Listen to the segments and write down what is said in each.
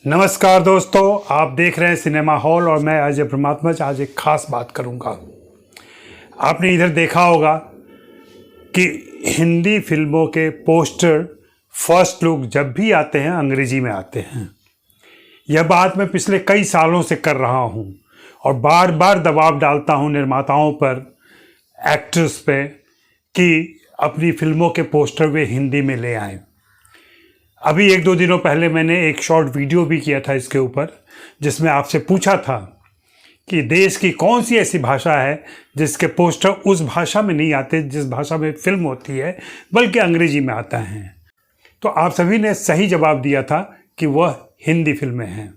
नमस्कार दोस्तों, आप देख रहे हैं सिनेमा हॉल और मैं अजय परमात्मा आज एक खास बात करूंगा। आपने इधर देखा होगा कि हिंदी फिल्मों के पोस्टर फर्स्ट लुक जब भी आते हैं अंग्रेजी में आते हैं। यह बात मैं पिछले कई सालों से कर रहा हूं और बार बार दबाव डालता हूं निर्माताओं पर, एक्टर्स पे कि अपनी फिल्मों के पोस्टर वे हिंदी में ले आएं। अभी 1-2 दिनों पहले मैंने एक शॉर्ट वीडियो भी किया था इसके ऊपर, जिसमें आपसे पूछा था कि देश की कौन सी ऐसी भाषा है जिसके पोस्टर उस भाषा में नहीं आते जिस भाषा में फिल्म होती है, बल्कि अंग्रेजी में आता है। तो आप सभी ने सही जवाब दिया था कि वह हिंदी फिल्में हैं।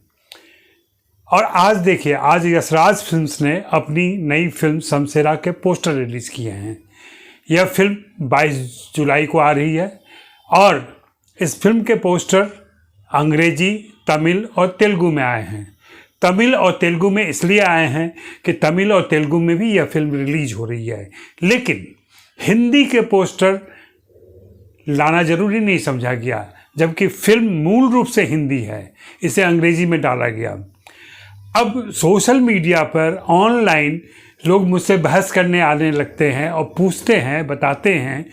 और आज देखिए, आज यशराज फिल्म्स ने अपनी नई फिल्म शमशेरा के पोस्टर रिलीज़ किए हैं। यह फिल्म 22 जुलाई को आ रही है और इस फिल्म के पोस्टर अंग्रेजी, तमिल और तेलुगु में आए हैं। तमिल और तेलुगु में इसलिए आए हैं कि तमिल और तेलुगु में भी यह फिल्म रिलीज हो रही है, लेकिन हिंदी के पोस्टर लाना जरूरी नहीं समझा गया, जबकि फिल्म मूल रूप से हिंदी है, इसे अंग्रेजी में डाला गया। अब सोशल मीडिया पर ऑनलाइन लोग मुझसे बहस करने आने लगते हैं और पूछते हैं, बताते हैं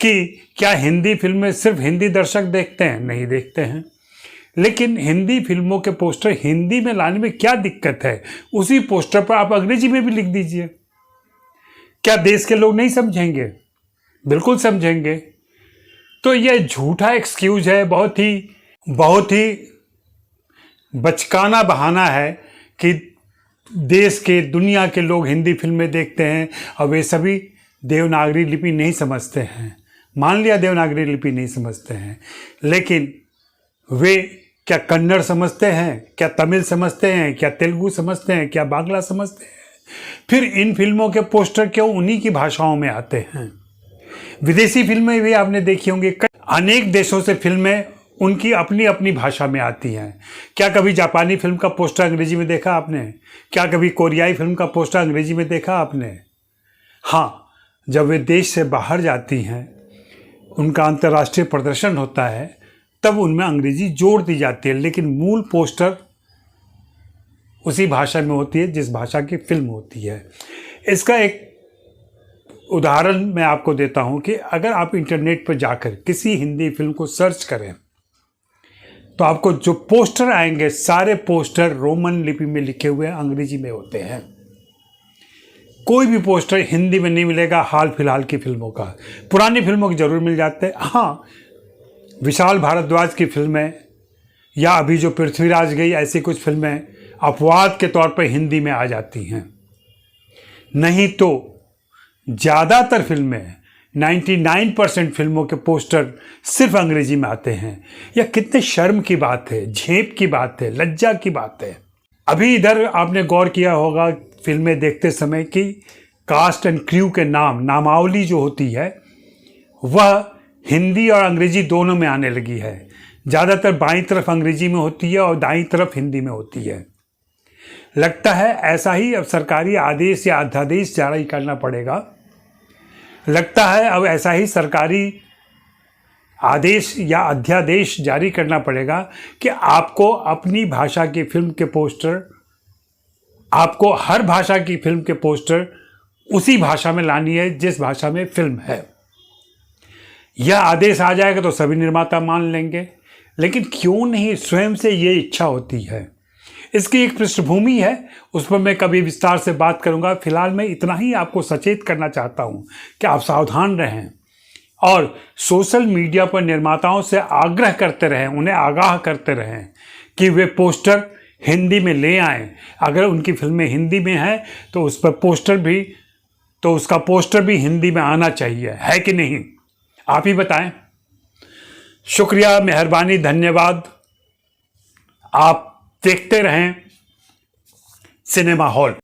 कि क्या हिंदी फिल्में सिर्फ हिंदी दर्शक देखते हैं? नहीं देखते हैं। लेकिन हिंदी फिल्मों के पोस्टर हिंदी में लाने में क्या दिक्कत है? उसी पोस्टर पर आप अंग्रेजी में भी लिख दीजिए। क्या देश के लोग नहीं समझेंगे? बिल्कुल समझेंगे। तो यह झूठा एक्सक्यूज है, बहुत ही बचकाना बहाना है कि देश के, दुनिया के लोग हिंदी फिल्में देखते हैं और वे सभी देवनागरी लिपि नहीं समझते हैं। मान लिया देवनागरी लिपि नहीं समझते हैं, लेकिन वे क्या कन्नड़ समझते हैं, क्या तमिल समझते हैं, क्या तेलुगु समझते हैं, क्या बांग्ला समझते हैं? फिर इन फिल्मों के पोस्टर क्यों उन्हीं की भाषाओं में आते हैं? विदेशी फिल्में भी आपने देखी होंगी, अनेक देशों से फिल्में उनकी अपनी अपनी भाषा में आती हैं। क्या कभी जापानी फिल्म का पोस्टर अंग्रेजी में देखा आपने? क्या कभी कोरियाई फिल्म का पोस्टर अंग्रेजी में देखा आपने? हाँ, जब वे देश से बाहर जाती हैं, उनका अंतर्राष्ट्रीय प्रदर्शन होता है, तब उनमें अंग्रेजी जोड़ दी जाती है, लेकिन मूल पोस्टर उसी भाषा में होती है जिस भाषा की फिल्म होती है। इसका एक उदाहरण मैं आपको देता हूं कि अगर आप इंटरनेट पर जाकर किसी हिंदी फिल्म को सर्च करें तो आपको जो पोस्टर आएंगे, सारे पोस्टर रोमन लिपि में लिखे हुए अंग्रेजी में होते हैं। कोई भी पोस्टर हिंदी में नहीं मिलेगा हाल फिलहाल की फिल्मों का। पुरानी फिल्मों के जरूर मिल जाते हैं। हाँ, विशाल भारद्वाज की फिल्में या अभी जो पृथ्वीराज गई, ऐसी कुछ फिल्में अपवाद के तौर पर हिंदी में आ जाती हैं। नहीं तो ज़्यादातर फिल्में, 99% फिल्मों के पोस्टर सिर्फ अंग्रेजी में आते हैं। यह कितने शर्म की बात है, झेप की बात है, लज्जा की बात है। अभी इधर आपने गौर किया होगा फिल्में देखते समय कि कास्ट एंड क्रू के नामावली जो होती है वह हिंदी और अंग्रेजी दोनों में आने लगी है। ज़्यादातर बाईं तरफ अंग्रेजी में होती है और दाईं तरफ हिंदी में होती है। लगता है ऐसा ही अब सरकारी आदेश या अध्यादेश जारी करना पड़ेगा। लगता है अब ऐसा ही सरकारी आदेश या अध्यादेश जारी करना पड़ेगा कि आपको अपनी भाषा की फिल्म के पोस्टर, आपको हर भाषा की फिल्म के पोस्टर उसी भाषा में लानी है जिस भाषा में फिल्म है। यह आदेश आ जाएगा तो सभी निर्माता मान लेंगे, लेकिन क्यों नहीं स्वयं से ये इच्छा होती है? इसकी एक पृष्ठभूमि है, उस पर मैं कभी विस्तार से बात करूंगा। फिलहाल मैं इतना ही आपको सचेत करना चाहता हूं कि आप सावधान रहें और सोशल मीडिया पर निर्माताओं से आग्रह करते रहें, उन्हें आगाह करते रहें कि वे पोस्टर हिंदी में ले आएं। अगर उनकी फिल्में हिंदी में हैं तो उस पर उसका पोस्टर भी हिंदी में आना चाहिए, है कि नहीं? आप ही बताएं। शुक्रिया, मेहरबानी, धन्यवाद। आप देखते रहें सिनेमा हॉल।